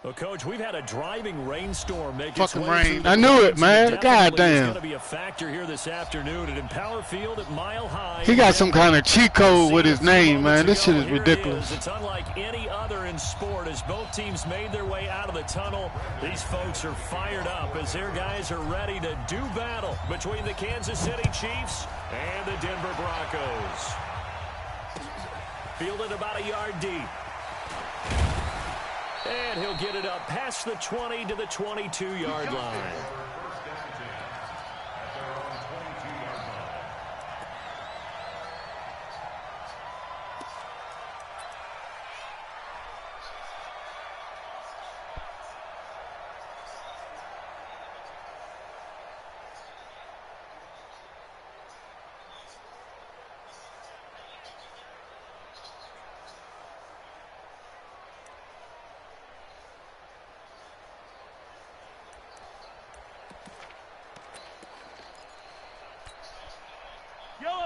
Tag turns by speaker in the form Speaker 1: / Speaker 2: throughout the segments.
Speaker 1: Well, Coach, we've had a driving rainstorm make
Speaker 2: its way through the I knew it, man. God damn.
Speaker 1: It's going to be a factor here this afternoon at Empower Field at Mile High.
Speaker 2: He got some kind of cheat code with his name, man. This shit is ridiculous.
Speaker 1: It's unlike any other in sport as both teams made their way out of the tunnel. These folks are fired up as their guys are ready to do battle between the Kansas City Chiefs and the Denver Broncos. Fielded about a yard deep. And he'll get it up past the 20 to the 22-yard line.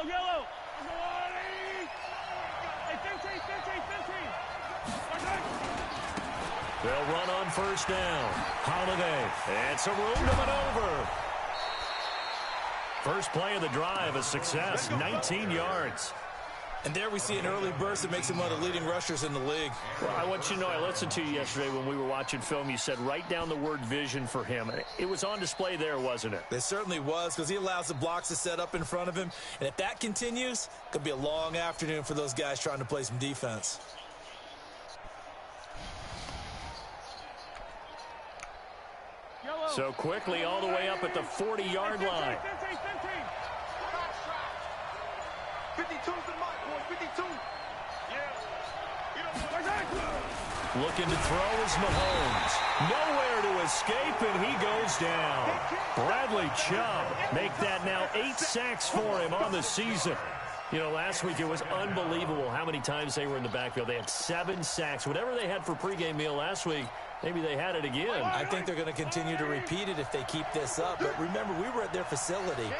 Speaker 3: Yellow. Hey, 15.
Speaker 1: They'll run on first down. Holiday. And some room to maneuver. First play of the drive, a success, 19 yards.
Speaker 4: And there we see an early burst that makes him one of the leading rushers in the league.
Speaker 1: Well, I want you to know, I listened to you yesterday when we were watching film. You said write down the word vision for him. It was on display there, wasn't it?
Speaker 4: It certainly was, because he allows the blocks to set up in front of him. And if that continues, it could be a long afternoon for those guys trying to play some defense.
Speaker 1: So quickly all the way up at the 40-yard line.
Speaker 3: 52's the mark, boys. 52.
Speaker 1: Looking to throw is Mahomes. Nowhere to escape, and he goes down. Bradley Chubb make that now 8 sacks for him on the season. You know, last week it was unbelievable how many times they were in the backfield. They had 7 sacks. Whatever they had for pregame meal last week, maybe they had it again.
Speaker 4: I think they're going to continue to repeat it if they keep this up. But remember, we were at their facility,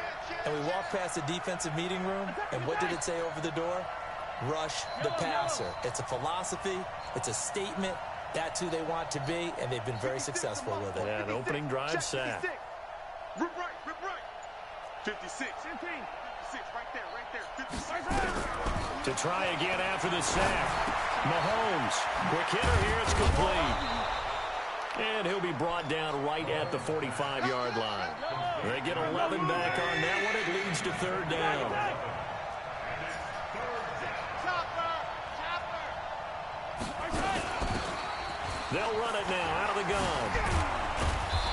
Speaker 4: and we walked past the defensive meeting room, and what did it say over the door? Rush the passer. It's a philosophy. It's a statement. That's who they want to be, and they've been very successful with it.
Speaker 1: Yeah, an opening drive sack.
Speaker 3: Rip right. 56. 15. 56, right there. 56.
Speaker 1: To try again after the sack. Mahomes. Quick hitter here. It's complete. And he'll be brought down right at the 45-yard line. They get 11 back on that one. It leads to third down. They'll run it now out of the gun.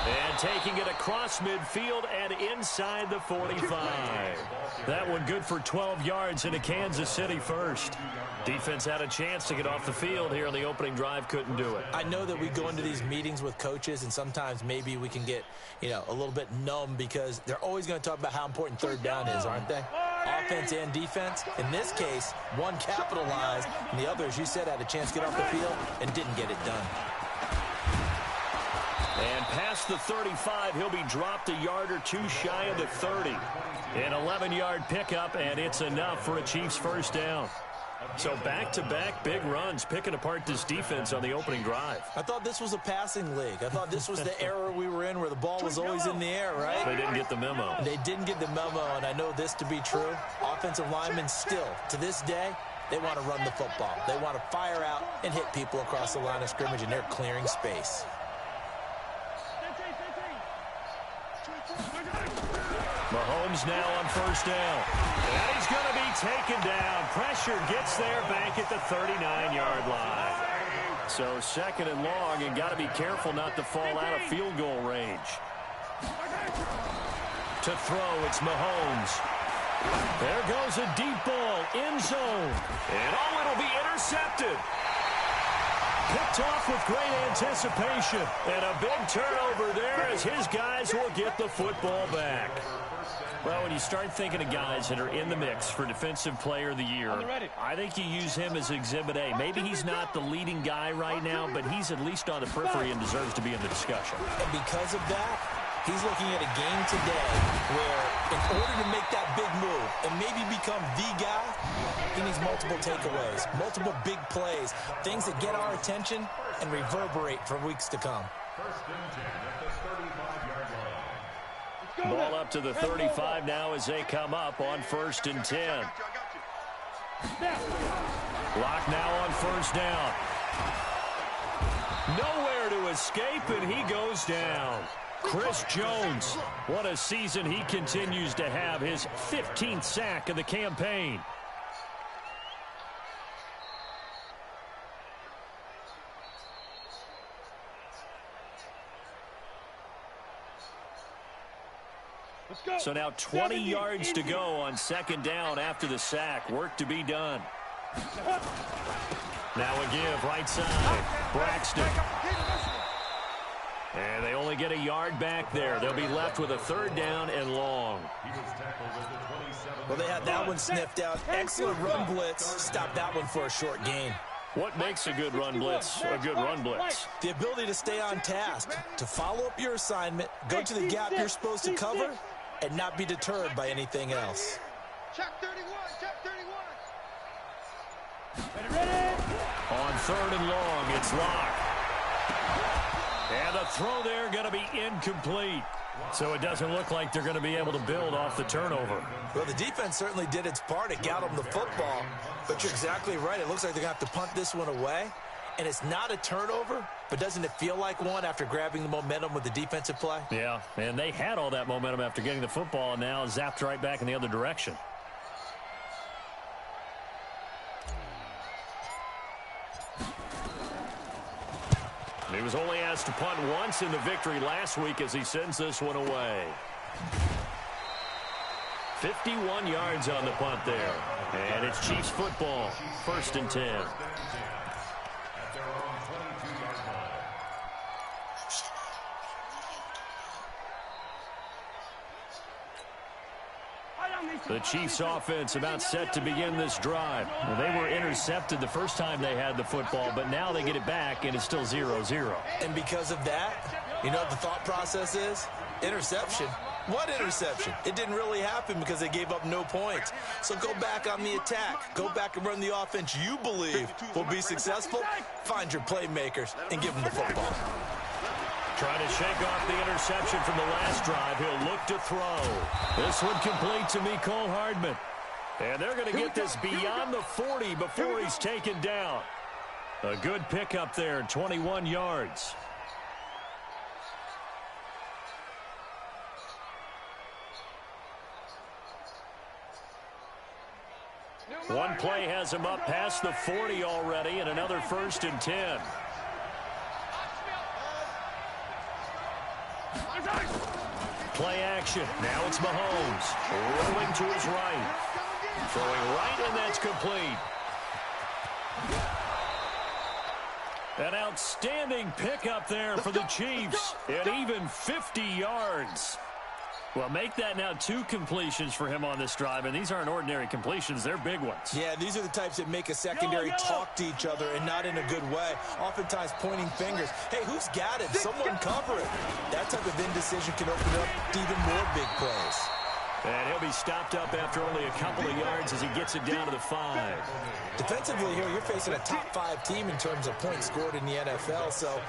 Speaker 1: And taking it across midfield and inside the 45. That one good for 12 yards into Kansas City first. Defense had a chance to get off the field here on the opening drive, couldn't do it.
Speaker 4: I know that we go into these meetings with coaches, and sometimes maybe we can get, a little bit numb because they're always going to talk about how important third down is, aren't they? Offense and defense. In this case, one capitalized, and the other, as you said, had a chance to get off the field and didn't get it done.
Speaker 1: And past the 35, he'll be dropped a yard or two shy of the 30. An 11-yard pickup, and it's enough for a Chiefs first down. So back-to-back big runs, picking apart this defense on the opening drive.
Speaker 4: I thought this was a passing league. I thought this was the era we were in where the ball was always in the air, right?
Speaker 1: They didn't get the memo.
Speaker 4: They didn't get the memo, and I know this to be true. Offensive linemen still, to this day, they want to run the football. They want to fire out and hit people across the line of scrimmage, and they're clearing space.
Speaker 1: Mahomes now on first down. And he's going to be taken down. Pressure gets there back at the 39-yard line. So second and long, and got to be careful not to fall out of field goal range. To throw, it's Mahomes. There goes a deep ball, end zone. And it'll be intercepted. Picked off with great anticipation. And a big turnover there as his guys will get the football back. Well, when you start thinking of guys that are in the mix for Defensive Player of the Year, I think you use him as Exhibit A. Maybe he's not the leading guy right now, but he's at least on the periphery and deserves to be in the discussion.
Speaker 4: And because of that, He's looking at a game today where in order to make that big move and maybe become the guy, he needs multiple takeaways, multiple big plays, things that get our attention and reverberate for weeks to come.
Speaker 1: Ball up to the 35 now as they come up on 1st and 10. Lock now on 1st down. Nowhere to escape, and he goes down. Chris Jones, what a season he continues to have, his 15th sack of the campaign. So now 20 yards to go on 2nd down after the sack. Work to be done. Now a give, right side. Braxton. And they only get a yard back there. They'll be left with a 3rd down and long.
Speaker 4: Well, they had that one sniffed out. Excellent run blitz. Stop that one for a short gain.
Speaker 1: What makes a good run blitz a good run blitz?
Speaker 4: The ability to stay on task, to follow up your assignment, go to the gap you're supposed to cover, and not be deterred by anything else.
Speaker 3: Check 31, check 31.
Speaker 1: Ready. On 3rd and long, it's Locke. And the throw there going to be incomplete. So it doesn't look like they're going to be able to build off the turnover.
Speaker 4: Well, the defense certainly did its part. It got them the football. But you're exactly right. It looks like they're going to have to punt this one away. And it's not a turnover, but doesn't it feel like one after grabbing the momentum with the defensive play?
Speaker 1: Yeah, and they had all that momentum after getting the football, and now zapped right back in the other direction. He was only asked to punt once in the victory last week as he sends this one away. 51 yards on the punt there. And it's Chiefs football, 1st and 10. The Chiefs offense about set to begin this drive. Well, they were intercepted the first time they had the football, but now they get it back, and it's still 0-0.
Speaker 4: And because of that, you know what the thought process is? Interception. What interception? It didn't really happen because they gave up no points. So go back on the attack. Go back and run the offense you believe will be successful. Find your playmakers and give them the football.
Speaker 1: Trying to shake off the interception from the last drive. He'll look to throw. This one complete to Mecole Hardman. And they're going to get this beyond the 40 before he's taken down. A good pickup there, 21 yards. One play has him up past the 40 already, and another 1st and 10. Play action. Now it's Mahomes. Rolling to his right. Throwing right, and that's complete. An outstanding pickup there for the Chiefs. And even 50 yards. Well, make that now 2 completions for him on this drive, and these aren't ordinary completions. They're big ones.
Speaker 4: Yeah, these are the types that make a secondary talk to each other and not in a good way. Oftentimes pointing fingers. Hey, who's got it? Someone cover it. That type of indecision can open up to even more big plays.
Speaker 1: And he'll be stopped up after only a couple of yards as he gets it down to the 5.
Speaker 4: Defensively here, you're facing a top 5 team in terms of points scored in the NFL. So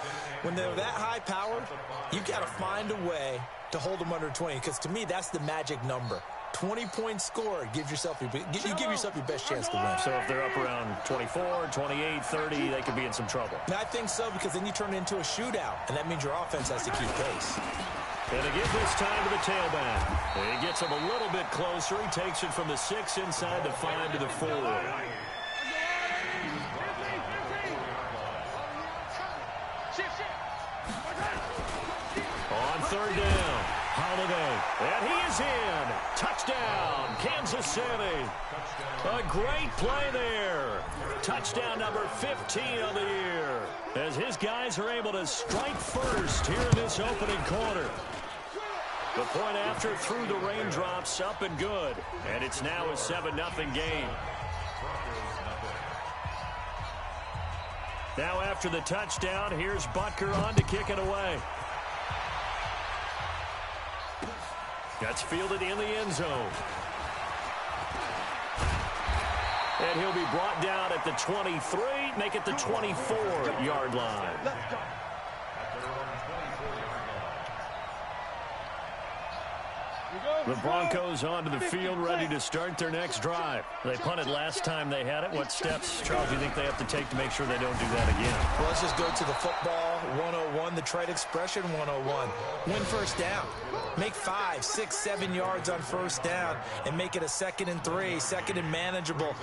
Speaker 4: when they're that high powered, you've got to find a way to hold them under 20, because to me that's the magic number. 20 points scored, you give yourself your best chance to win.
Speaker 1: So if they're up around 24, 28, 30, they could be in some trouble.
Speaker 4: And I think so, because then you turn it into a shootout, and that means your offense has to keep pace.
Speaker 1: And they give this time to the tailback. He gets him a little bit closer. He takes it from the 6 inside the 5 to the 4. On 3rd down, Holiday, and he is in. Touchdown, Kansas City. A great play there. Touchdown number 15 on the year, as his guys are able to strike first here in this opening quarter. The point after through the raindrops, up and good, and it's now a 7-0 game. Now after the touchdown, here's Butker on to kick it away. That's fielded in the end zone. And he'll be brought down at the 23, make it the 24-yard line. The Broncos onto the field, ready to start their next drive. They punted last time they had it. What steps, Charles, do you think they have to take to make sure they don't do that again?
Speaker 4: Well, let's just go to the football 101, the trade expression 101. Win first down. Make 5, 6, 7 yards on first down and make it a 2nd and 3, 2nd and manageable.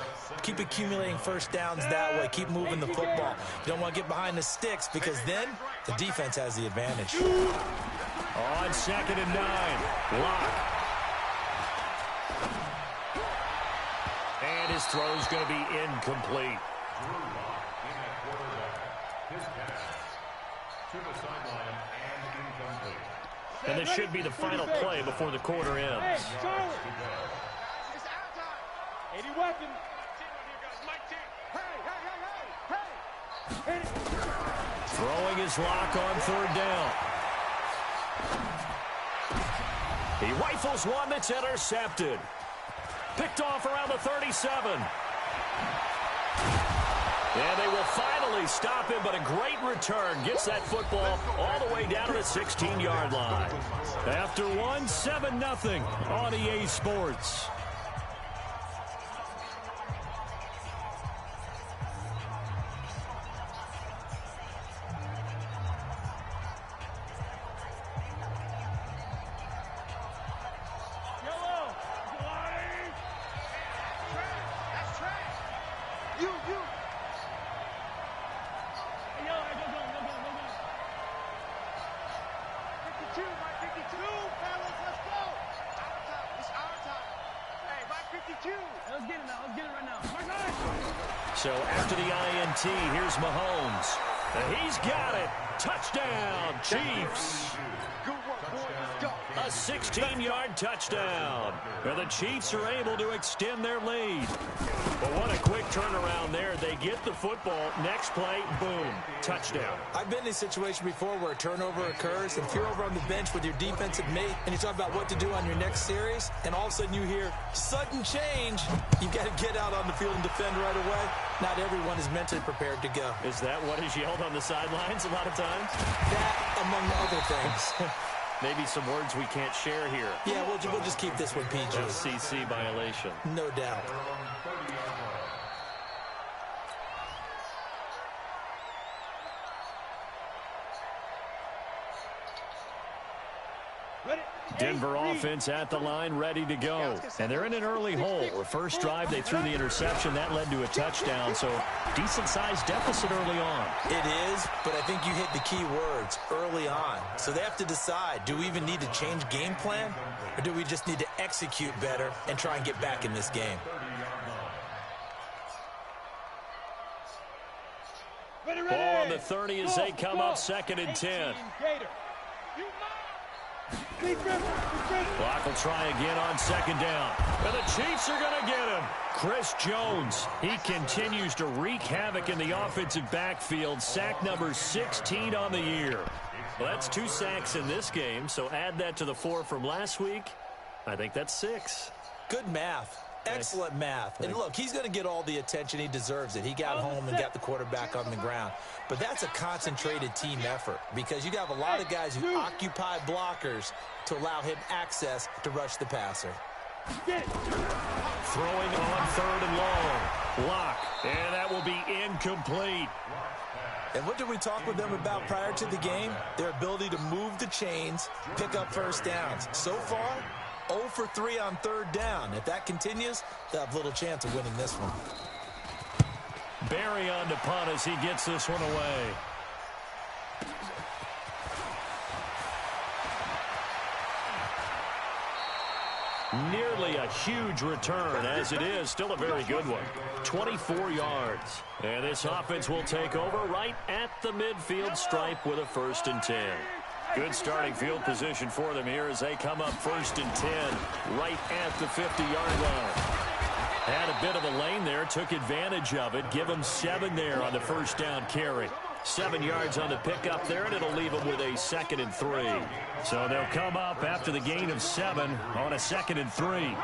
Speaker 4: Keep accumulating first downs that way. Keep moving the football. You don't want to get behind the sticks because then the defense has the advantage.
Speaker 1: On 2nd and 9, Lock. And his throw's going to be incomplete. And this should be the final play before the quarter ends. Throwing his Lock on 3rd down. He rifles one that's intercepted. Picked off around the 37. And they will finally stop him, but a great return. Gets that football all the way down to the 16-yard line. After one, 7-0 on EA Sports. So after the INT, here's Mahomes. He's got it. Touchdown, Chiefs. A 16-yard touchdown. And the Chiefs are able to extend their lead. But what a quick turnaround there. They get the football. Next play, boom, touchdown.
Speaker 4: I've been in a situation before where a turnover occurs, and if you're over on the bench with your defensive mate and you talk about what to do on your next series, and all of a sudden you hear sudden change, you've got to get out on the field and defend right away. Not everyone is mentally prepared to go.
Speaker 1: Is that what is yelled on the sidelines a lot of times?
Speaker 4: That, among other things.
Speaker 1: Maybe some words we can't share here.
Speaker 4: Yeah, we'll just keep this one PG.
Speaker 1: FCC violation.
Speaker 4: No doubt.
Speaker 1: Denver offense at the line, ready to go. And they're in an early hole. The first drive, they threw the interception. That led to a touchdown, so decent-sized deficit early on.
Speaker 4: It is, but I think you hit the key words, early on. So they have to decide, do we even need to change game plan, or do we just need to execute better and try and get back in this game?
Speaker 1: Ball on the 30 as they come up 2nd and 10. Clock will try again on 2nd down. And the Chiefs are going to get him. Chris Jones, he continues to wreak havoc in the offensive backfield. Sack number 16 on the year. Well, that's 2 sacks in this game, so add that to the 4 from last week. I think that's 6.
Speaker 4: Good math. Excellent math. And look, he's going to get all the attention. He deserves it. He got home and got the quarterback on the ground. But that's a concentrated team effort because you have a lot of guys who occupy blockers to allow him access to rush the passer.
Speaker 1: Throwing on 3rd and long. Lock. And that will be incomplete.
Speaker 4: And what did we talk with them about prior to the game? Their ability to move the chains, pick up first downs. So far, 0 for 3 on 3rd down. If that continues, they'll have little chance of winning this one.
Speaker 1: Barry on to punt as he gets this one away. Nearly a huge return, as it is still a very good one. 24 yards. And this offense will take over right at the midfield stripe with a 1st and 10. Good starting field position for them here as they come up 1st and 10 right at the 50-yard line. Had a bit of a lane there, took advantage of it. Give them 7 there on the 1st down carry. 7 yards on the pickup there, and it'll leave them with a 2nd and 3. So they'll come up after the gain of 7 on a 2nd and 3.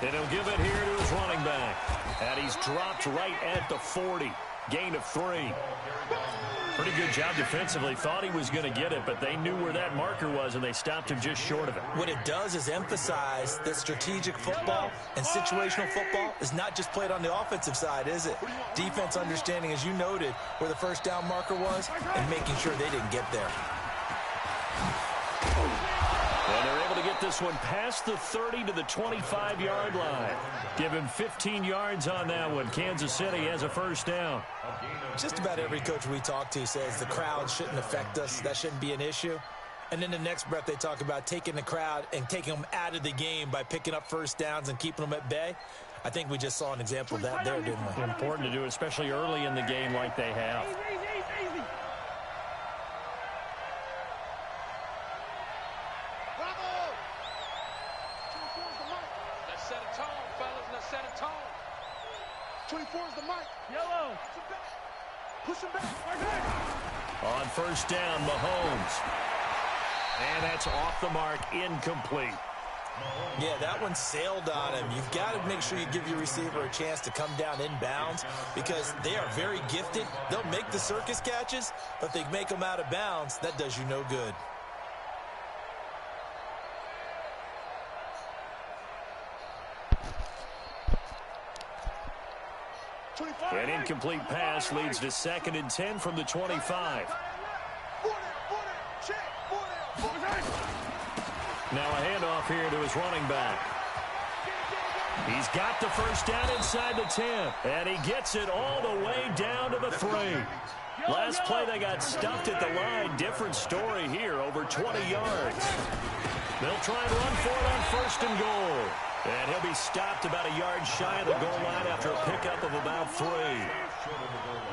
Speaker 1: And he'll give it here to his running back. And he's dropped right at the 40. Gain of 3. Pretty good job defensively. Thought he was going to get it, but they knew where that marker was, and they stopped him just short of it.
Speaker 4: What it does is emphasize that strategic football and situational football is not just played on the offensive side, is it? Defense understanding, as you noted, where the first down marker was and making sure they didn't get there.
Speaker 1: And they're able to get this one past the 30 to the 25-yard line. Give him 15 yards on that one. Kansas City has a first down.
Speaker 4: Just about every coach we talk to says the crowd shouldn't affect us. That shouldn't be an issue. And then the next breath they talk about taking the crowd and taking them out of the game by picking up first downs and keeping them at bay. I think we just saw an example of that there, didn't we?
Speaker 1: Important to do, especially early in the game like they have.
Speaker 3: Let's set a tone, fellas. Let's set a tone. 24 is the mic. Yellow. Push him back.
Speaker 1: On first down, Mahomes. And that's off the mark, incomplete.
Speaker 4: Yeah, that one sailed on him. You've got to make sure you give your receiver a chance to come down inbounds because they are very gifted. They'll make the circus catches, but if they make them out of bounds, that does you no good.
Speaker 1: An incomplete pass leads to 2nd and 10 from the 25. Now a handoff here to his running back. He's got the first down inside the 10, and he gets it all the way down to the 3. Last play they got stuffed at the line. Different story here, over 20 yards. They'll try and run for it on 1st and goal. And he'll be stopped about a yard shy of the goal line after a pickup of about 3.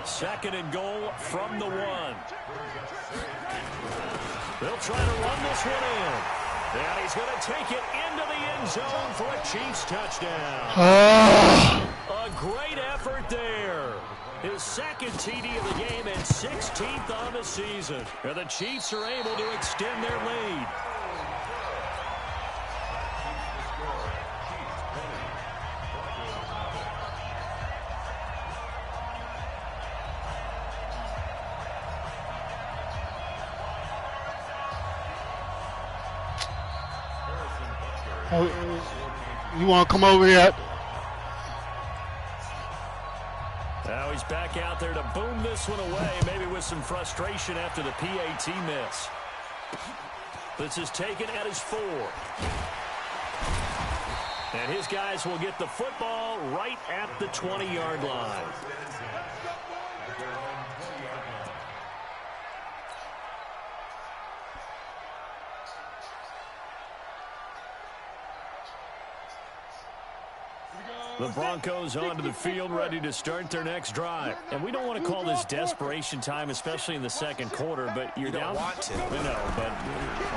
Speaker 1: 2nd and goal from the 1. They'll try to run this one in. And he's going to take it into the end zone for a Chiefs touchdown. A great effort there. His 2nd TD of the game and 16th on the season. And the Chiefs are able to extend their lead.
Speaker 2: You want to come over here?
Speaker 1: Now he's back out there to boom this one away, maybe with some frustration after the PAT miss. This is taken at his 4. And his guys will get the football right at the 20-yard line. The Broncos onto the field, ready to start their next drive. And we don't want to call this desperation time, especially in the 2nd quarter, but you're down.
Speaker 4: You don't want to.
Speaker 1: No, but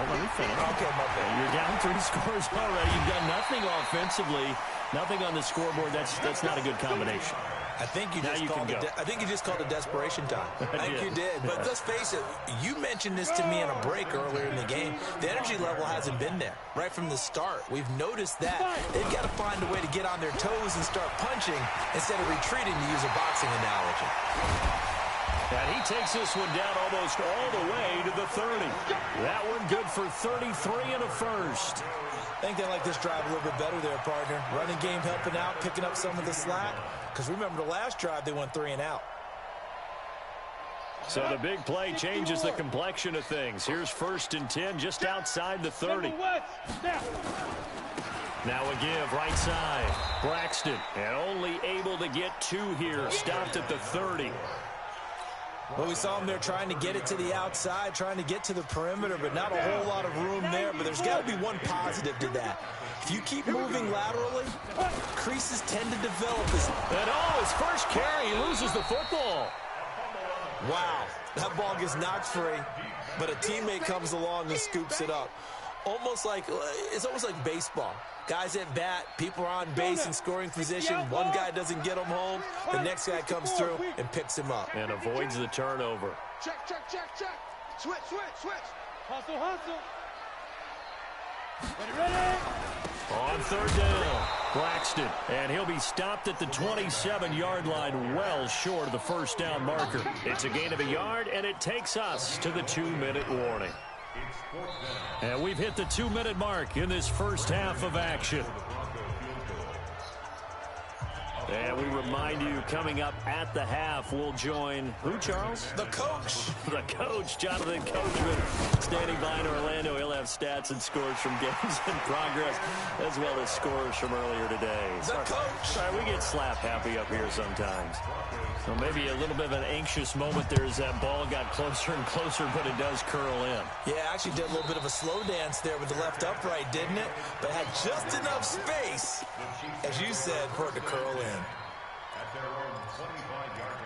Speaker 1: let me finish.
Speaker 4: Okay, my bad.
Speaker 1: You're down 3 scores already. You've done nothing offensively, nothing on the scoreboard. That's not a good combination.
Speaker 4: I think you just called it desperation time. I think you did. But let's face it, you mentioned this to me in a break earlier in the game. The energy level hasn't been there right from the start. We've noticed that. They've got to find a way to get on their toes and start punching instead of retreating, to use a boxing analogy.
Speaker 1: And he takes this one down almost all the way to the 30. That one good for 33 and a first.
Speaker 4: I think they like this drive a little bit better there, partner. Running game helping out, picking up some of the slack. Because remember, the last drive, they went 3 and out.
Speaker 1: So the big play changes the complexion of things. Here's 1st and 10 just outside the 30. Now a give right side. Braxton, and only able to get 2 here. Stopped at the 30.
Speaker 4: Well, we saw him there trying to get it to the outside, trying to get to the perimeter, but not a whole lot of room there. But there's got to be one positive to that. If you keep moving laterally, creases tend to develop.
Speaker 1: And his first carry, he loses the football.
Speaker 4: Wow, that ball gets knocked free, but a teammate comes along and scoops it up. Almost like it's almost like baseball. Guys at bat, people are on base in scoring position. One guy doesn't get him home. The next guy comes through and picks him up.
Speaker 1: And avoids the turnover.
Speaker 3: Check, check, check, check. Switch, switch, switch. Hustle, hustle. Ready, ready.
Speaker 1: On third down, Braxton. And he'll be stopped at the 27-yard line, well short of the first down marker. It's a gain of a yard, and it takes us to the 2-minute warning. And we've hit the 2-minute mark in this first half of action. And we remind you, coming up at the half, we'll join who, Charles?
Speaker 4: The coach.
Speaker 1: The coach, Jonathan Coachman, standing by in Orlando. He'll have stats and scores from games in progress, as well as scores from earlier today.
Speaker 4: The coach.
Speaker 1: Sorry, we get slap happy up here sometimes. So maybe a little bit of an anxious moment there as that ball got closer and closer, but it does curl in.
Speaker 4: Yeah, actually did a little bit of a slow dance there with the left upright, didn't it? But had just enough space, as you said, for it to curl in.
Speaker 5: At their own 25-yard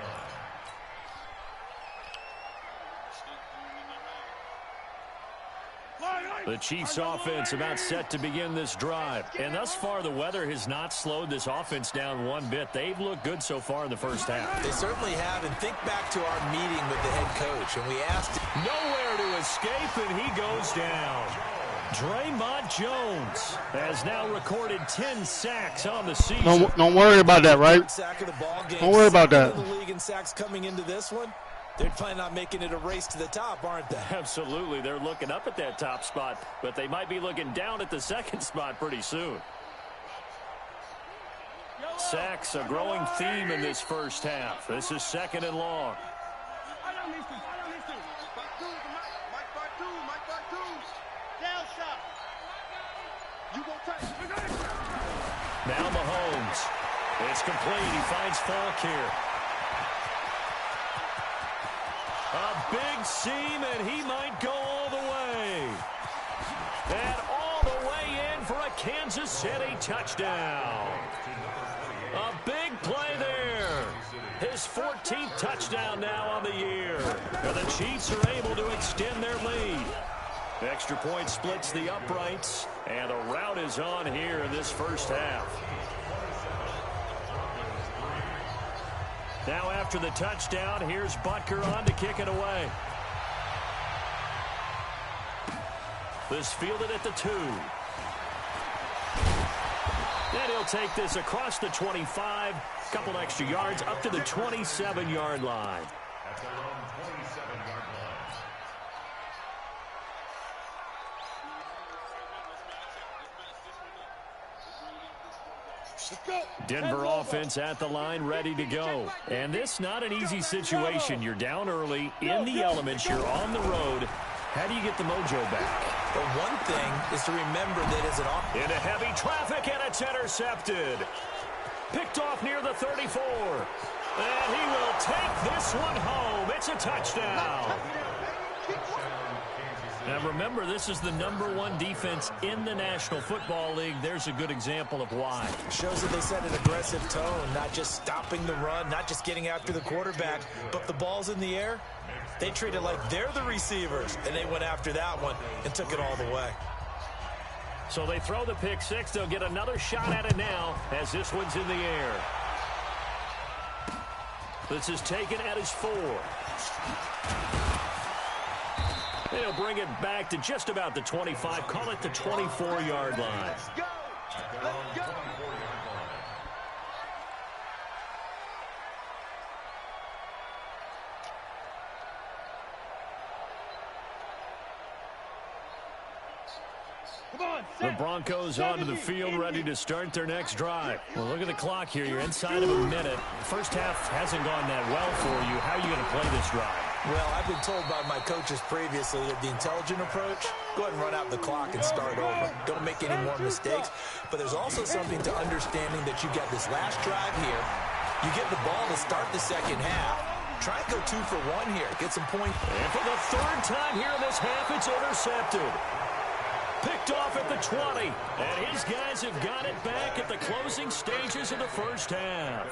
Speaker 5: line.
Speaker 1: The Chiefs offense about set to begin this drive. And thus far, the weather has not slowed this offense down one bit. They've looked good so far in the first half.
Speaker 4: They certainly have. And think back to our meeting with the head coach. And we asked him.
Speaker 1: Nowhere to escape, and he goes down. Draymond Jones has now recorded 10 sacks on the season.
Speaker 2: Don't worry about that, right?
Speaker 4: Sack of the ball game.
Speaker 2: Don't worry about that.
Speaker 4: The league in sacks coming into this one. They're planning on making it a race to the top, aren't they?
Speaker 1: Absolutely. They're looking up at that top spot, but they might be looking down at the second spot pretty soon. Sacks, a growing theme in this first half. This is second and long. Now Mahomes. It's complete. He finds Falk here. A big seam, and he might go all the way. And all the way in for a Kansas City touchdown. A big play there. His 14th touchdown now on the year. And the Chiefs are able to extend their lead. Extra point splits the uprights, and the rout is on here in this first half. Now after the touchdown, here's Butker on to kick it away. This fielded at the 2. And he'll take this across the 25, couple extra yards up to the 27-yard line.
Speaker 5: At their own 27-yard line.
Speaker 1: Denver offense at the line, ready to go. And this not an easy situation. You're down early, in the elements, you're on the road. How do you get the mojo back?
Speaker 4: But one thing is to remember that as an offense.
Speaker 1: Into heavy traffic, and it's intercepted. Picked off near the 34. And he will take this one home. It's a touchdown. Now remember, this is the #1 defense in the National Football League. There's a good example of why.
Speaker 4: Shows that they set an aggressive tone, not just stopping the run, not just getting after the quarterback, but the ball's in the air. They treat it like they're the receivers, and they went after that one and took it all the way.
Speaker 1: So they throw the pick six. They'll get another shot at it now as this one's in the air. This is taken at his 4. They'll bring it back to just about the 25. Call it the 24-yard line.
Speaker 3: Let's go. Let's go.
Speaker 1: The Broncos onto the field, ready to start their next drive. Well, look at the clock here. You're inside of a minute. First half hasn't gone that well for you. How are you going to play this drive?
Speaker 4: Well, I've been told by my coaches previously that the intelligent approach, go ahead and run out the clock and start over. Don't make any more mistakes. But there's also something to understanding that you got this last drive here. You get the ball to start the second half. Try and go 2 for 1 here. Get some points.
Speaker 1: And for the third time here in this half, it's intercepted. Picked off at the 20. And his guys have got it back at the closing stages of the first half.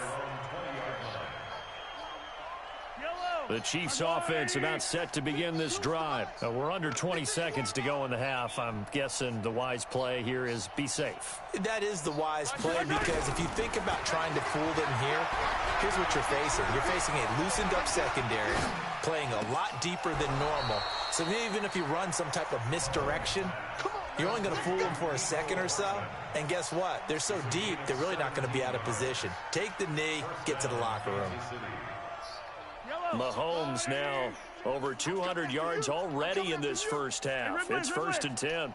Speaker 1: The Chiefs offense about set to begin this drive. We're under 20 seconds to go in the half. I'm guessing the wise play here is be safe.
Speaker 4: That is the wise play, because if you think about trying to fool them here, here's what you're facing. You're facing a loosened up secondary, playing a lot deeper than normal. So even if you run some type of misdirection, you're only going to fool them for a second or so. And guess what? They're so deep, they're really not going to be out of position. Take the knee, get to the locker room.
Speaker 1: Mahomes now over 200 yards already in this first half. It's 1st and 10.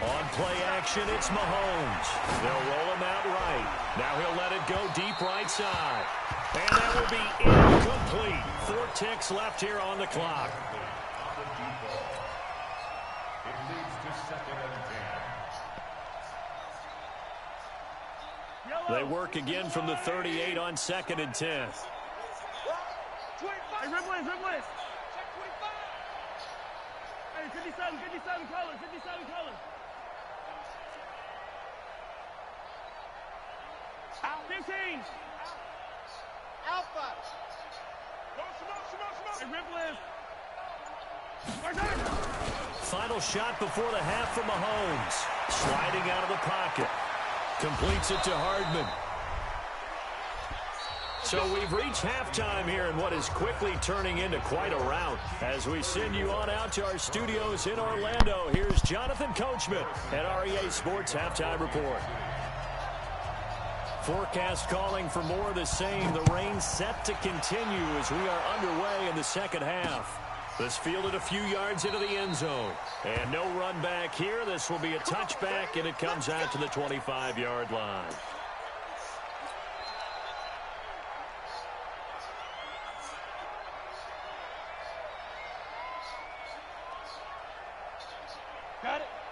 Speaker 1: On play action, it's Mahomes. They'll roll him out right. Now he'll let it go deep right side. And that will be incomplete. 4 ticks left here on the clock.
Speaker 5: It leads to 2nd and 10.
Speaker 1: They work again from the 38 on 2nd and 10.
Speaker 3: Hey, Ripley. Hey, 57 colors. Out. 15. Alpha. Hey, Ripley.
Speaker 1: Final shot before the half from Mahomes. Sliding out of the pocket. Completes it to Hardman. So we've reached halftime here in what is quickly turning into quite a rout. As we send you on out to our studios in Orlando, here's Jonathan Coachman at REA Sports Halftime Report. Forecast calling for more of the same. The rain set to continue as we are underway in the second half. This fielded a few yards into the end zone. And no run back here. This will be a touchback, and it comes out to the 25-yard line.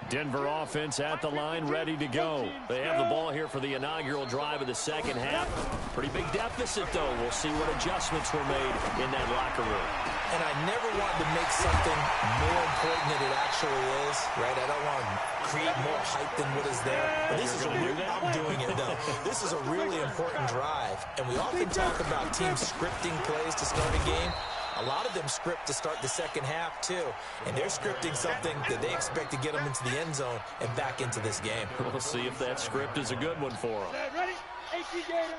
Speaker 1: Denver offense at the line, ready to go. They have the ball here for the inaugural drive of the second half. Pretty big deficit, though. We'll see what adjustments were made in that locker room.
Speaker 4: And I never want to make something more important than it actually is, right? I don't want to create more hype than what is there. But this is I'm doing it, though. This is a really important drive. And we often talk about teams scripting plays to start a game. A lot of them script to start the second half, too. And they're scripting something that they expect to get them into the end zone and back into this game.
Speaker 1: We'll see if that script is a good one for them.
Speaker 3: Ready? AC Gator.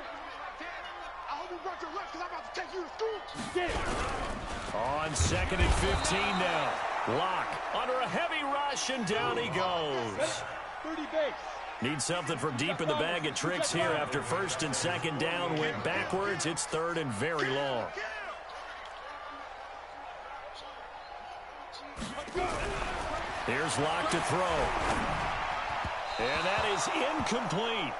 Speaker 3: I hope you brought your lunch because I'm about to take you to school. Get it.
Speaker 1: On 2nd and 15 now. Lock under a heavy rush, and down he goes.
Speaker 3: 30 base.
Speaker 1: Need something from deep in the bag of tricks here after 1st and 2nd down. Went backwards. It's 3rd and very long. Here's Lock to throw. And that is incomplete.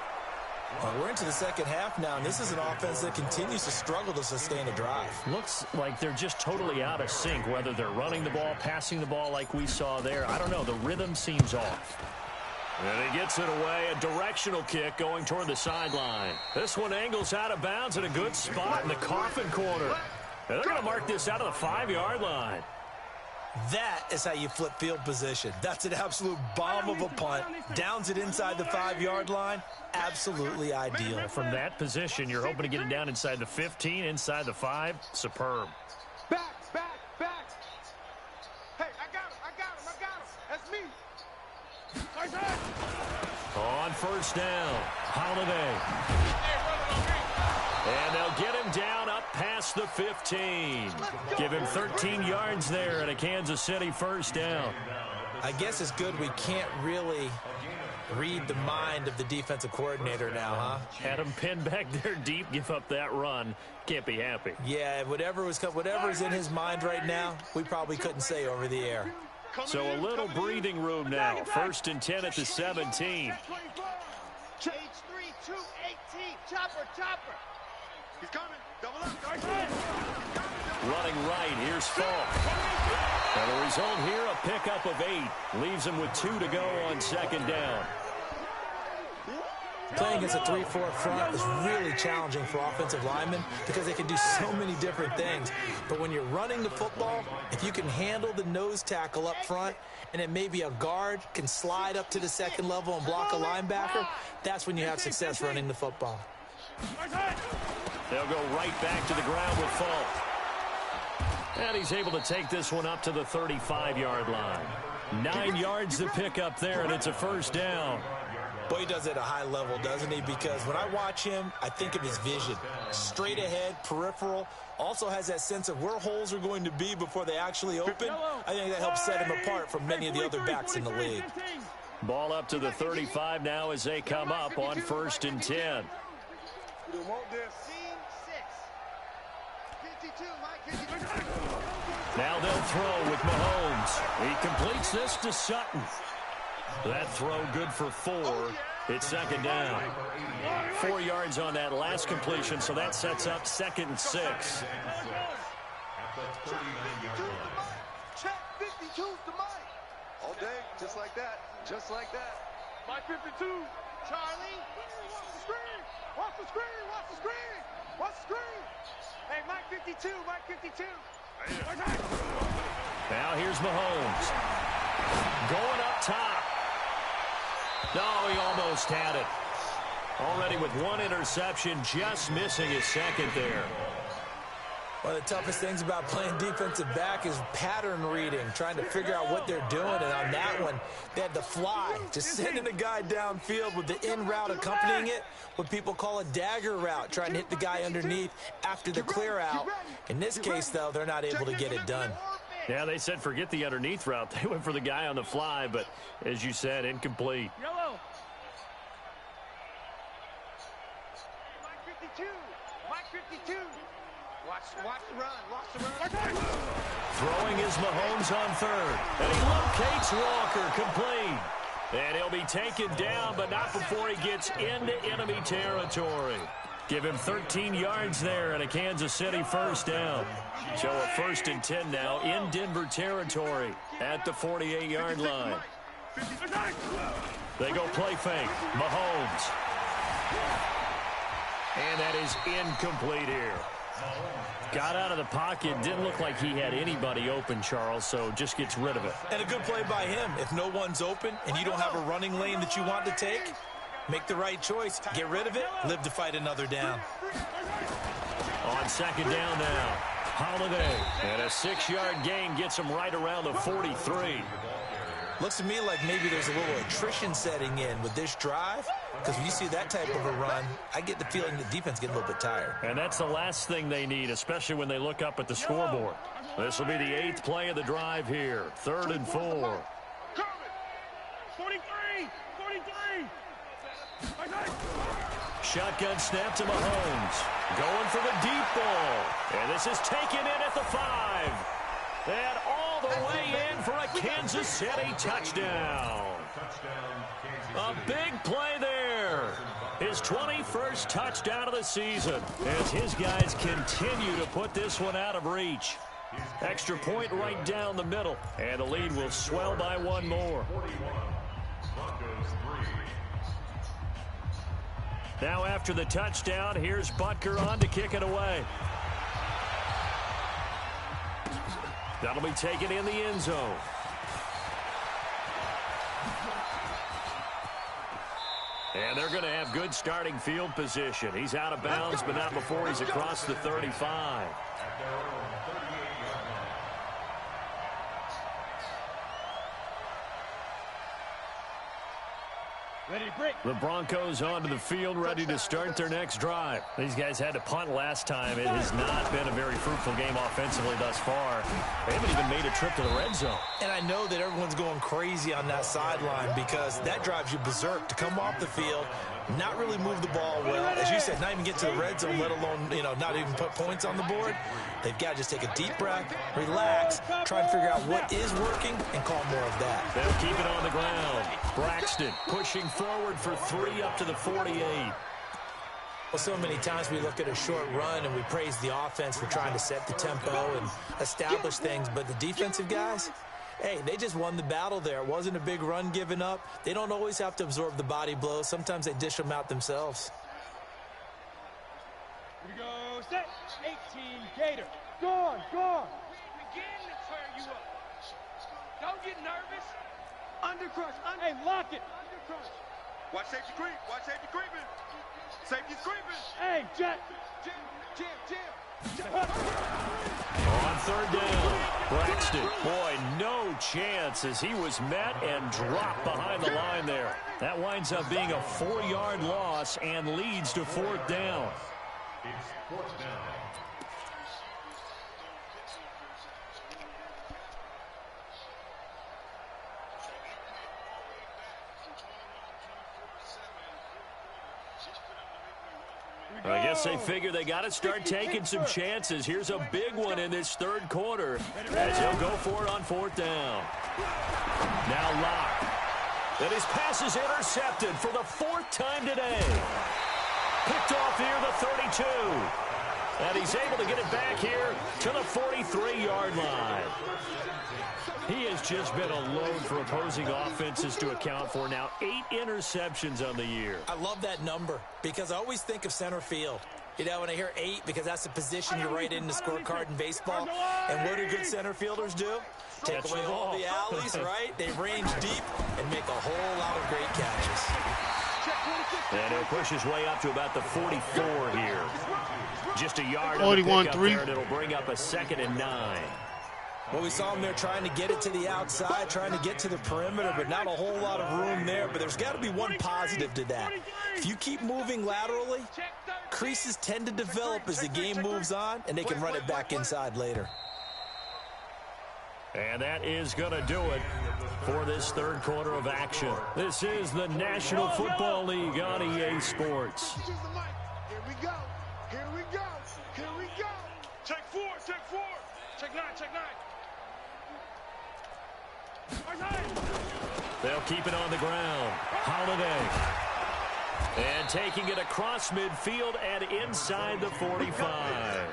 Speaker 4: Well, we're into the second half now, and this is an offense that continues to struggle to sustain a drive.
Speaker 1: Looks like they're just totally out of sync, whether they're running the ball, passing the ball like we saw there. I don't know. The rhythm seems off. And he gets it away. A directional kick going toward the sideline. This one angles out of bounds at a good spot in the coffin corner. And they're going to mark this out of the 5-yard line.
Speaker 4: That is how you flip field position. That's an absolute bomb of a punt. Downs it inside the 5-yard line. Absolutely ideal.
Speaker 1: From that position, you're hoping to get it down inside the 15, inside the 5. Superb.
Speaker 3: Back. Hey, I got him. That's me.
Speaker 1: On 1st down, Holiday. And they'll get him down up past the 15. Give him 13 yards there and a Kansas City 1st down.
Speaker 4: I guess it's good we can't really read the mind of the defensive coordinator now, huh?
Speaker 1: Had him pinned back there deep, give up that run. Can't be happy.
Speaker 4: Yeah, whatever's in his mind right now, we probably couldn't say over the air.
Speaker 1: So a little breathing room now. 1st and 10 at the 17.
Speaker 3: H3, 2, 18. Chopper. He's coming. Double up.
Speaker 1: Running right, here's Falk. And the result here, a pickup of 8. Leaves him with 2 to go on 2nd down.
Speaker 4: Playing against a 3-4 front is really challenging for offensive linemen because they can do so many different things. But when you're running the football, if you can handle the nose tackle up front and then maybe a guard can slide up to the 2nd level and block a linebacker, that's when you have success running the football.
Speaker 1: They'll go right back to the ground with Falk. And he's able to take this one up to the 35-yard line. 9 yards to pick up there, and it's a first down.
Speaker 4: Boy, he does it at a high level, doesn't he? Because when I watch him, I think of his vision. Straight ahead, peripheral. Also has that sense of where holes are going to be before they actually open. I think that helps set him apart from many of the other backs in the league.
Speaker 1: Ball up to the 35 now as they come up on 1st and 10. Now they'll throw with Mahomes. He completes this to Sutton. That throw good for 4. It's 2nd down. 4 yards on that last completion, so that sets up 2nd and 6.
Speaker 3: Check 52's the mic. All day, just like that. Just like that. Mike 52. Charlie. Watch the screen. Watch the screen. Watch the screen. Watch the screen. Hey, Mike 52. Mike 52.
Speaker 1: Now here's Mahomes. Going up top. No, he almost had it. Already with 1 interception, just missing his 2nd there.
Speaker 4: One of the toughest things about playing defensive back is pattern reading, trying to figure out what they're doing. And on that one, they had the fly, just sending the guy downfield with the in route accompanying it, what people call a dagger route, trying to hit the guy underneath after the clear out. In this case, though, they're not able to get it done.
Speaker 1: Yeah, they said forget the underneath route. They went for the guy on the fly, but as you said, incomplete.
Speaker 3: Yellow. Mike 52. Mike 52. Watch the run. Watch the run.
Speaker 1: Throwing is Mahomes on 3rd. And he locates Walker, complete. And he'll be taken down, but not before he gets into enemy territory. Give him 13 yards there and a Kansas City first down. So a 1st and 10 now in Denver territory at the 48-yard line. They go play fake. Mahomes. And that is incomplete here. Got out of the pocket. Didn't look like he had anybody open, Charles, so just gets rid of it.
Speaker 4: And a good play by him. If no one's open and you don't have a running lane that you want to take, make the right choice. Get rid of it. Live to fight another down.
Speaker 1: On 2nd down now. Holiday. And a 6-yard gain gets him right around the 43.
Speaker 4: Looks to me like maybe there's a little attrition setting in with this drive. Because when you see that type of a run, I get the feeling the defense getting a little bit tired.
Speaker 1: And that's the last thing they need, especially when they look up at the scoreboard. This will be the 8th play of the drive here. 3rd and 4.
Speaker 3: 43. 43.
Speaker 1: Shotgun snap to Mahomes. Going for the deep ball. And this is taken in at the 5. And all the way in for a Kansas City touchdown. A big play there. His 21st touchdown of the season as his guys continue to put this one out of reach. Extra point right down the middle, and the lead will swell by 1 more. Now after the touchdown, here's Butker on to kick it away. That'll be taken in the end zone. And they're going to have good starting field position. He's out of bounds, but not before he's across the 35. The Broncos onto the field, ready to start their next drive. These guys had to punt last time. It has not been a very fruitful game offensively thus far. They haven't even made a trip to the red zone.
Speaker 4: And I know that everyone's going crazy on that sideline because that drives you berserk to come off the field, not really move the ball well. As you said, not even get to the red zone, let alone, not even put points on the board. They've got to just take a deep breath, relax, try and figure out what is working, and call more of that.
Speaker 1: They'll keep it on the ground. Braxton pushing forward for 3 up to the 48.
Speaker 4: Well, so many times we look at a short run and we praise the offense for trying to set the tempo and establish things, but the defensive guys, hey, they just won the battle there. It wasn't a big run given up. They don't always have to absorb the body blows. Sometimes they dish them out themselves.
Speaker 3: Here we go, set. 18, Gator. Go on. Begin to tear you up. Don't get nervous. Undercrush. Hey, lock it. Undercrush. Watch safety creep. Watch safety creeping. Safety's creeping.
Speaker 6: Hey, Jet.
Speaker 1: On third down, Braxton. Boy, no chance as he was met and dropped behind the line there. That winds up being a 4-yard loss and leads to fourth down.
Speaker 5: It's fourth down.
Speaker 1: I guess they figure they got to start taking some chances. Here's a big one in this third quarter as he'll go for it on fourth down. Now Locke. And his pass is intercepted for the 4th time today. Picked off here the 32. And he's able to get it back here to the 43-yard line. He has just been a load for opposing offenses to account for. Now 8 interceptions on the year.
Speaker 4: I love that number because I always think of center field. You know, when I hear 8, because that's the position you write in the scorecard in baseball. And what do good center fielders do? Take away all the alleys, right? They range deep and make a whole lot of great catches.
Speaker 1: And he'll push his way up to about the 44 here. Just a yard on the
Speaker 2: 41-3.
Speaker 1: pickup there, and it'll bring up a 2nd and 9.
Speaker 4: Well, we saw him there trying to get it to the outside, trying to get to the perimeter, but not a whole lot of room there. But there's got to be one positive to that. If you keep moving laterally, creases tend to develop as the game moves on, and they can run it back inside later.
Speaker 1: And that is going to do it for this third quarter of action. This is the National Football League on EA Sports.
Speaker 3: Here we go. Here we go. Here we go.
Speaker 6: Check 4. Check 9.
Speaker 1: They'll keep it on the ground. Holiday. And taking it across midfield and inside the 45.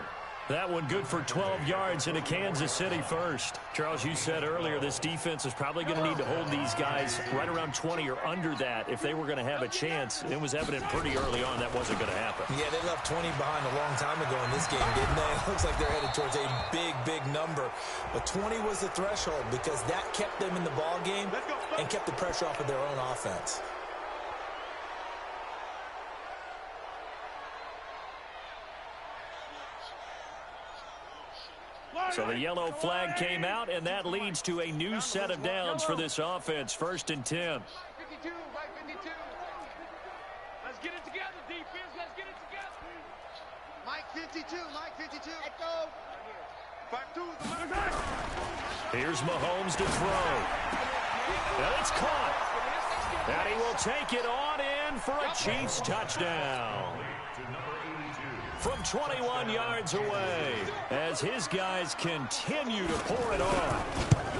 Speaker 1: That one good for 12 yards into Kansas City first. Charles, you said earlier this defense is probably going to need to hold these guys right around 20 or under that if they were going to have a chance. It was evident pretty early on that wasn't going to happen.
Speaker 4: Yeah, they left 20 behind a long time ago in this game, didn't they? It looks like they're headed towards a big number. But 20 was the threshold because that kept them in the ball game and kept the pressure off of their own offense.
Speaker 1: So the yellow flag came out, and that leads to a new set of downs for this offense. 1st and 10.
Speaker 6: 52, right 52. Let's get it together, defense. Let's get it together.
Speaker 3: Mike 52. Echo. 5-2.
Speaker 1: Here's Mahomes to throw. And it's caught. And he will take it on in for a Chiefs touchdown. From 21 yards away as his guys continue to pour it on.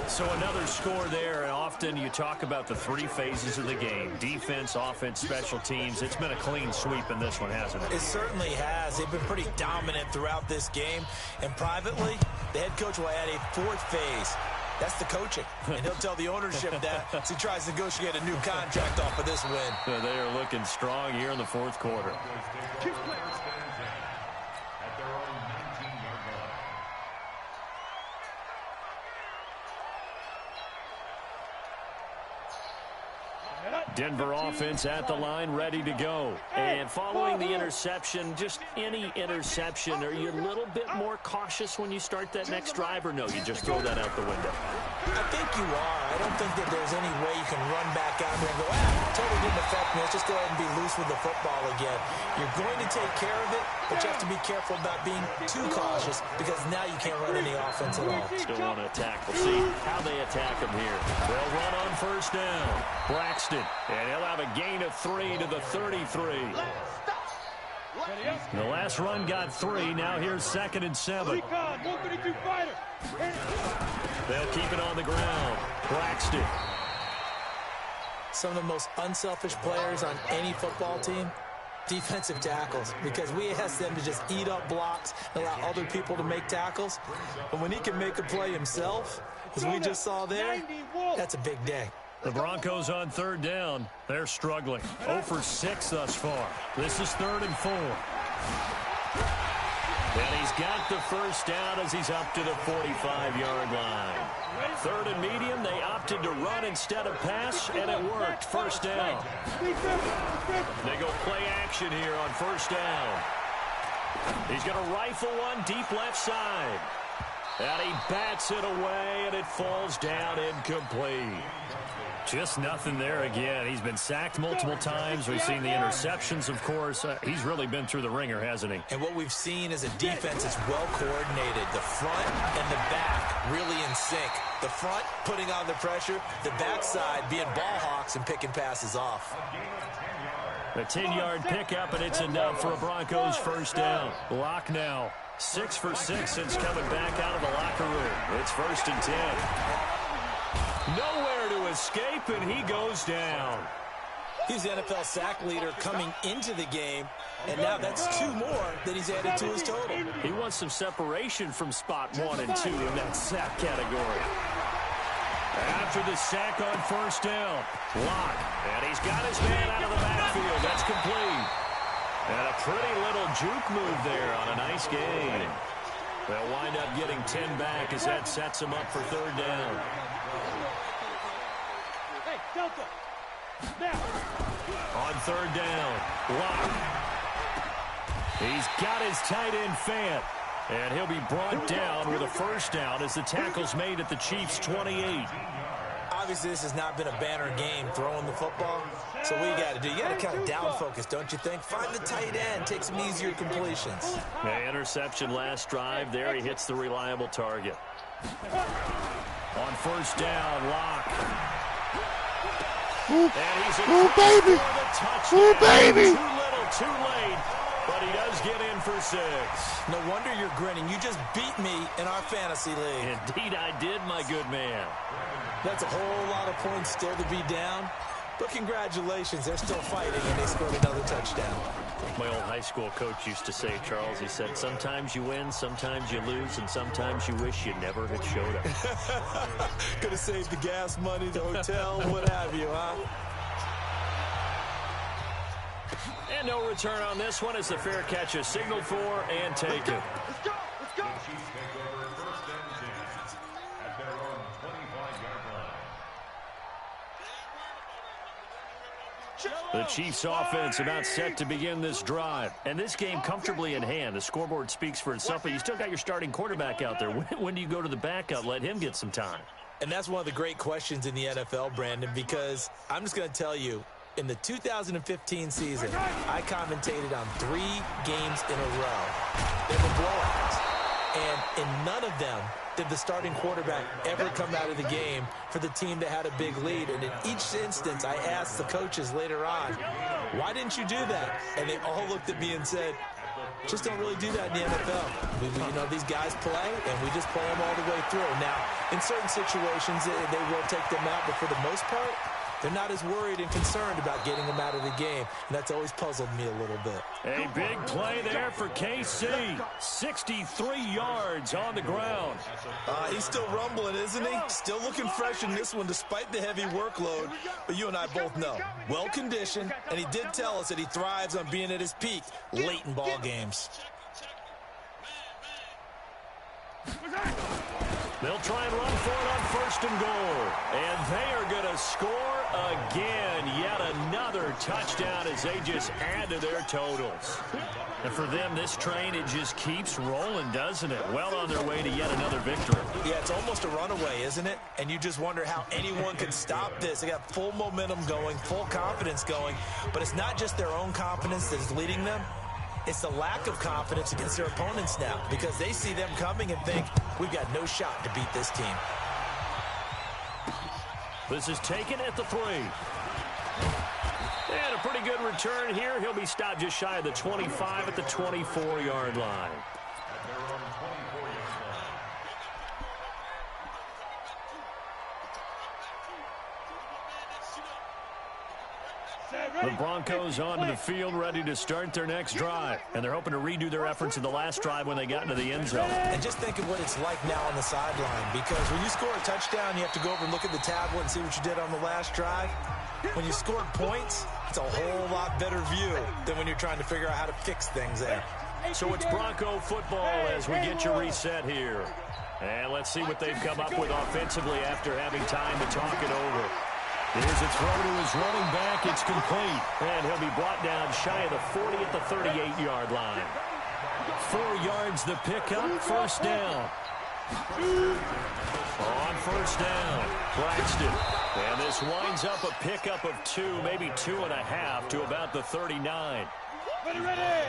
Speaker 1: So another score there, and often you talk about the 3 phases of the game. Defense, offense, special teams. It's been a clean sweep in this one, hasn't it?
Speaker 4: It certainly has. They've been pretty dominant throughout this game. And privately, the head coach will add a 4th phase. That's the coaching. And he'll tell the ownership that as he tries to negotiate a new contract off of this win.
Speaker 1: So they are looking strong here in the 4th quarter. Denver offense at the line, ready to go. And following the interception, just any interception, are you a little bit more cautious when you start that next drive, or no, you just throw that out the window?
Speaker 4: I think you are. I don't think that there's any way you can run back out there and go, totally didn't affect me. Let's just go ahead and be loose with the football again. You're going to take care of it, but you have to be careful about being too cautious because now you can't run any offense at all.
Speaker 1: Still want to attack. We'll see how they attack him here. They'll run on 1st down. Braxton, and he'll have a gain of 3 to the 33. The last run got 3. Now here's 2nd and 7. They'll keep it on the ground. Braxton.
Speaker 4: Some of the most unselfish players on any football team, defensive tackles, because we ask them to just eat up blocks and allow other people to make tackles. But when he can make a play himself, as we just saw there, that's a big day.
Speaker 1: The Broncos on 3rd down. They're struggling. 0 for 6 thus far. This is 3rd and 4. And he's got the first down as he's up to the 45-yard line. Third and medium, they opted to run instead of pass, and it worked. First down. They go play action here on first down. He's going to rifle one deep left side. And he bats it away, and it falls down incomplete. Just nothing there again. He's been sacked multiple times. We've seen the interceptions, of course. He's really been through the ringer, hasn't he?
Speaker 4: And what we've seen is a defense that's well coordinated. The front and the back really in sync. The front putting on the pressure, the backside being ball hawks and picking passes off.
Speaker 1: A 10-yard pickup, and it's enough for a Broncos first down. Lock now. 6 for 6 since coming back out of the locker room. It's first and 10. Nowhere to escape, and he goes down.
Speaker 4: He's the NFL sack leader coming into the game, and now that's 2 more that he's added to his total.
Speaker 1: He wants some separation from spot 1 and 2 in that sack category. After the sack on first down, Lock, and he's got his man out of the backfield. That's complete. And a pretty little juke move there on a nice gain. They'll wind up getting 10 back as that sets him up for third down.
Speaker 6: Hey, Delta. Now.
Speaker 1: On third down, Lock. He's got his tight end Fant. And he'll be brought down with a first down as the tackle's made at the Chiefs' 28.
Speaker 4: Obviously, this has not been a banner game throwing the football. So what you got to do, you got to kind of down focus, don't you think? Find the tight end, take some easier completions.
Speaker 1: The interception last drive there. He hits the reliable target. On first down, Lock. And he's in
Speaker 2: baby!
Speaker 1: for the touchdown.
Speaker 2: Baby!
Speaker 1: Too little, too late. But he does get in for 6.
Speaker 4: No wonder you're grinning. You just beat me in our fantasy league.
Speaker 1: Indeed I did, my good man.
Speaker 4: That's a whole lot of points still to be down. But congratulations, they're still fighting, and they scored another touchdown.
Speaker 1: My old high school coach used to say, Charles, he said, sometimes you win, sometimes you lose, and sometimes you wish you never had showed up.
Speaker 4: Could have saved the gas money, the hotel, what have you, huh?
Speaker 1: And no return on this one as the fair catch is signaled for and taken.
Speaker 3: Let's go. Let's go.
Speaker 5: The Chiefs take over first and 10 at their own 25-yard line.
Speaker 1: The Chiefs offense about set to begin this drive. And this game comfortably in hand. The scoreboard speaks for itself, but you still got your starting quarterback out there. When do you go to the backup? Let him get some time.
Speaker 4: And that's one of the great questions in the NFL, Brandon, because I'm just going to tell you, in the 2015 season, I commentated on 3 games in a row. They were blowouts. And in none of them did the starting quarterback ever come out of the game for the team that had a big lead. And in each instance, I asked the coaches later on, why didn't you do that? And they all looked at me and said, just don't really do that in the NFL. You know, these guys play, and we just play them all the way through. Now, in certain situations, they will take them out, but for the most part, they're not as worried and concerned about getting them out of the game, and that's always puzzled me a little bit.
Speaker 1: A big play there for KC. 63 yards on the ground.
Speaker 4: He's still rumbling, isn't he? Still looking fresh in this one despite the heavy workload. But you and I both know, well-conditioned, and he did tell us that he thrives on being at his peak late in ball games.
Speaker 1: They'll try and run for it on first and goal. And they are going to score again. Yet another touchdown as they just add to their totals. And for them, this train, it just keeps rolling, doesn't it? Well on their way to yet another victory.
Speaker 4: Yeah, it's almost a runaway, isn't it? And you just wonder how anyone can stop this. They got full momentum going, full confidence going. But it's not just their own confidence that is leading them. It's the lack of confidence against their opponents now because they see them coming and think, we've got no shot to beat this team.
Speaker 1: This is taken at the 3. And a pretty good return here. He'll be stopped just shy of the 25 at the 24-yard line. The Broncos onto the field, ready to start their next drive. And they're hoping to redo their efforts in the last drive when they got into the end zone.
Speaker 4: And just think of what it's like now on the sideline. Because when you score a touchdown, you have to go over and look at the tablet and see what you did on the last drive. When you scored points, it's a whole lot better view than when you're trying to figure out how to fix things there.
Speaker 1: So it's Bronco football as we get you reset here. And let's see what they've come up with offensively after having time to talk it over. Here's a throw to his running back. It's complete. And he'll be brought down shy of the 40 at the 38-yard line. 4 yards the pickup, first down. On first down, Braxton. And this winds up a pickup of 2, maybe 2.5 to about the 39.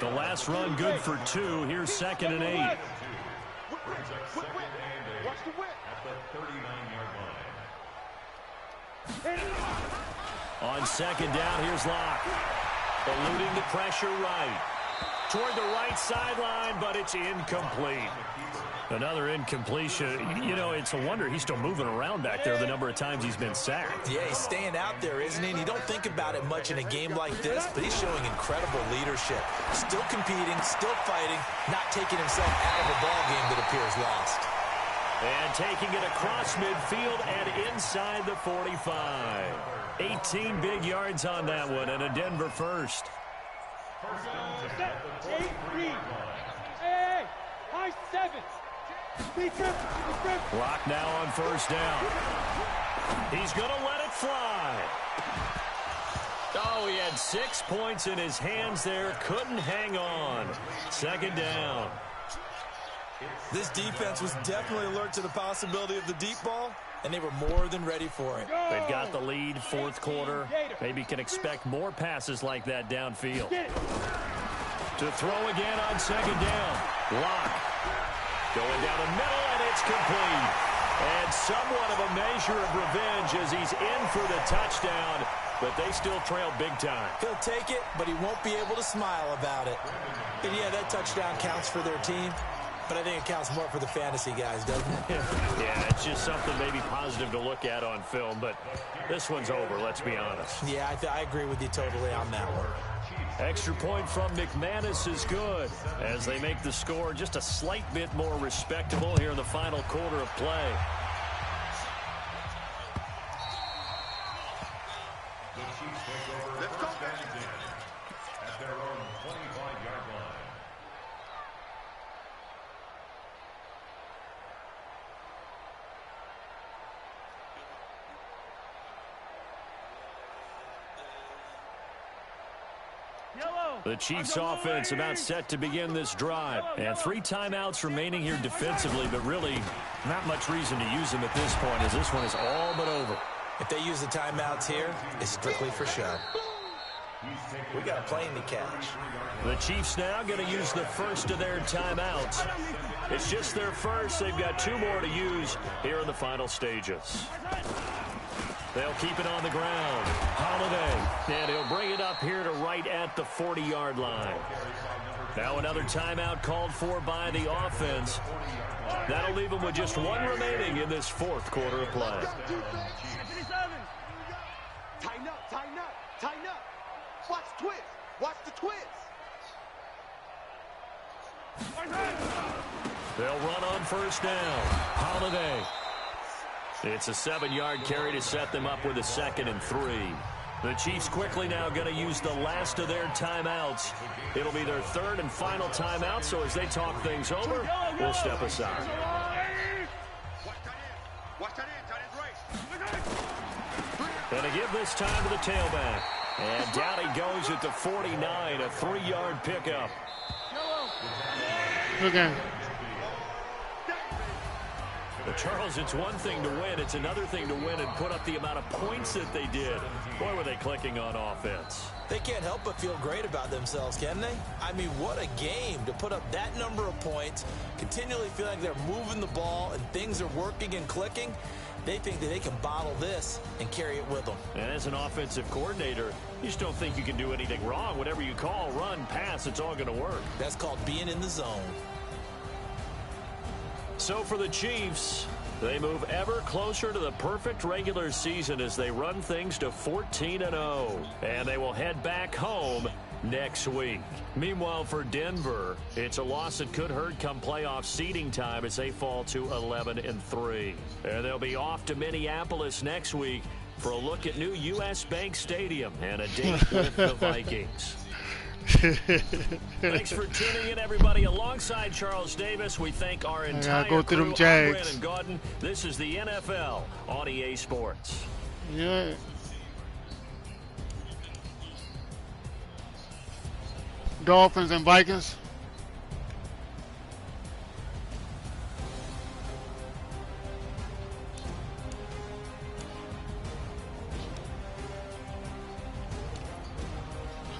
Speaker 1: The last run good for 2. Here's 2nd and 8.
Speaker 3: Watch the whip.
Speaker 5: At the 39-yard line.
Speaker 1: On 2nd down, here's Locke. Eluding the pressure right. Toward the right sideline, but it's incomplete. Another incompletion. You know, it's a wonder he's still moving around back there the number of times he's been sacked.
Speaker 4: Yeah, he's staying out there, isn't he? And you don't think about it much in a game like this, but he's showing incredible leadership. Still competing, still fighting, not taking himself out of a ball game that appears lost.
Speaker 1: And taking it across midfield and inside the 45. 18 big yards on that one, and a Denver first.
Speaker 6: Hey, high 7.
Speaker 1: Clock now on first down. He's going to let it fly. Oh, he had 6 points in his hands there. Couldn't hang on. 2nd down.
Speaker 4: This defense was definitely alert to the possibility of the deep ball, and they were more than ready for it.
Speaker 1: They've got the lead, 4th quarter. Maybe can expect more passes like that downfield. To throw again on 2nd down. Locke. Going down the middle, and it's complete. And somewhat of a measure of revenge as he's in for the touchdown, but they still trail big time.
Speaker 4: He'll take it, but he won't be able to smile about it. And yeah, that touchdown counts for their team, but I think it counts more for the fantasy guys, doesn't it?
Speaker 1: Yeah, it's just something maybe positive to look at on film, but this one's over, let's be honest.
Speaker 4: Yeah, I agree with you totally on that one.
Speaker 1: Extra point from McManus is good as they make the score just a slight bit more respectable here in the final quarter of play.
Speaker 5: The Chiefs take over.
Speaker 3: Let's go.
Speaker 5: At their own 25-yard line.
Speaker 1: The Chiefs offense about set to begin this drive. And 3 timeouts remaining here defensively, but really not much reason to use them at this point as this one is all but over.
Speaker 4: If they use the timeouts here, it's strictly for show. We got a plane to catch.
Speaker 1: The Chiefs now going to use the first of their timeouts. It's just their first. They've got 2 more to use here in the final stages. They'll keep it on the ground. Holiday. And he'll bring it up here to right at the 40-yard line. Now another timeout called for by the offense. That'll leave them with just 1 remaining in this 4th quarter of play.
Speaker 3: Tighten up, tighten up, tighten up. Watch the twist. Watch the twist.
Speaker 1: They'll run on first down. Holiday. It's a 7-yard carry to set them up with a 2nd and 3. The Chiefs quickly now going to use the last of their timeouts. It'll be their 3rd and final timeout, so as they talk things over, we'll step aside.
Speaker 3: Watch that in. Tight end's right.
Speaker 1: And to give this time to the tailback. And down he goes at the 49, a 3-yard pickup.
Speaker 2: Okay.
Speaker 1: But Charles, it's one thing to win. It's another thing to win and put up the amount of points that they did. Boy, were they clicking on offense.
Speaker 4: They can't help but feel great about themselves, can they? I mean, what a game to put up that number of points, continually feel like they're moving the ball and things are working and clicking. They think that they can bottle this and carry it with them.
Speaker 1: And as an offensive coordinator, you just don't think you can do anything wrong. Whatever you call, run, pass, it's all going to work.
Speaker 4: That's called being in the zone.
Speaker 1: So for the Chiefs, they move ever closer to the perfect regular season as they run things to 14-0. And they will head back home next week. Meanwhile, for Denver, it's a loss that could hurt come playoff seeding time as they fall to 11-3. And they'll be off to Minneapolis next week for a look at new U.S. Bank Stadium and a date with the Vikings. Thanks for tuning in, everybody. Alongside Charles Davis, we thank our entire
Speaker 2: go through
Speaker 1: crew.
Speaker 2: them Jags.
Speaker 1: I'm Brandon Gaudin. This is the NFL on EA Sports.
Speaker 2: Yeah. Dolphins and Vikings.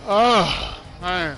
Speaker 2: Oh, man.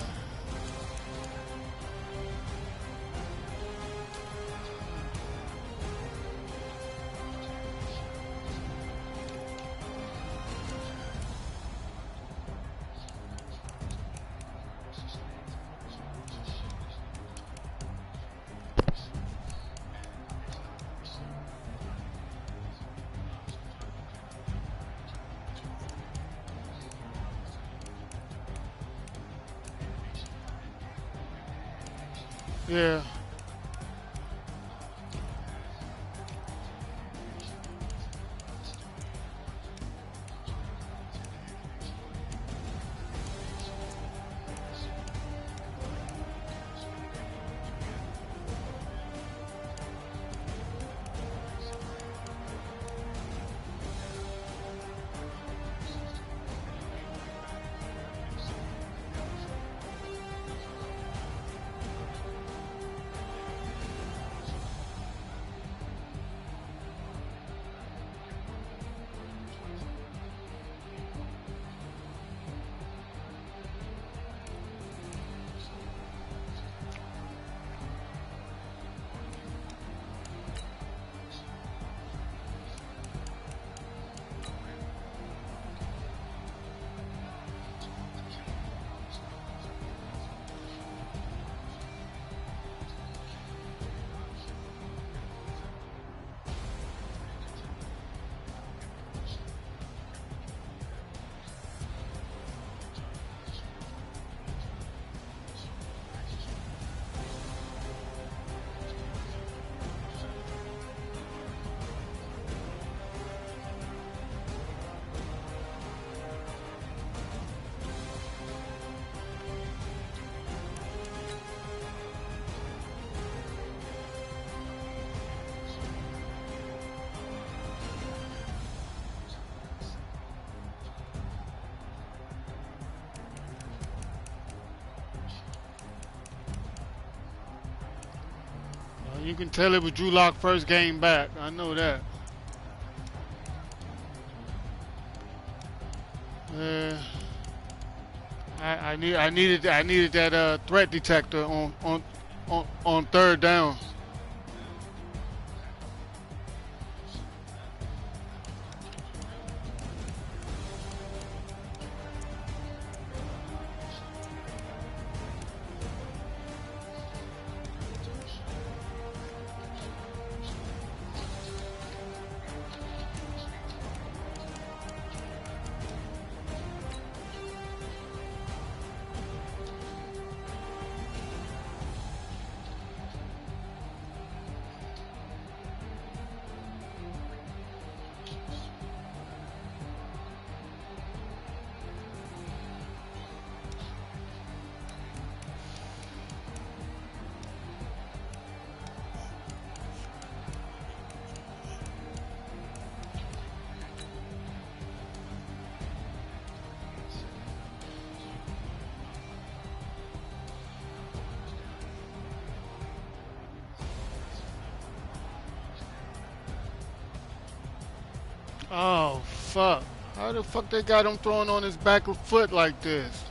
Speaker 2: Yeah. You can tell it was Drew Lock's first game back. I know that. I needed that threat detector on third down. Oh, fuck. How the fuck they got him throwing on his back foot like this?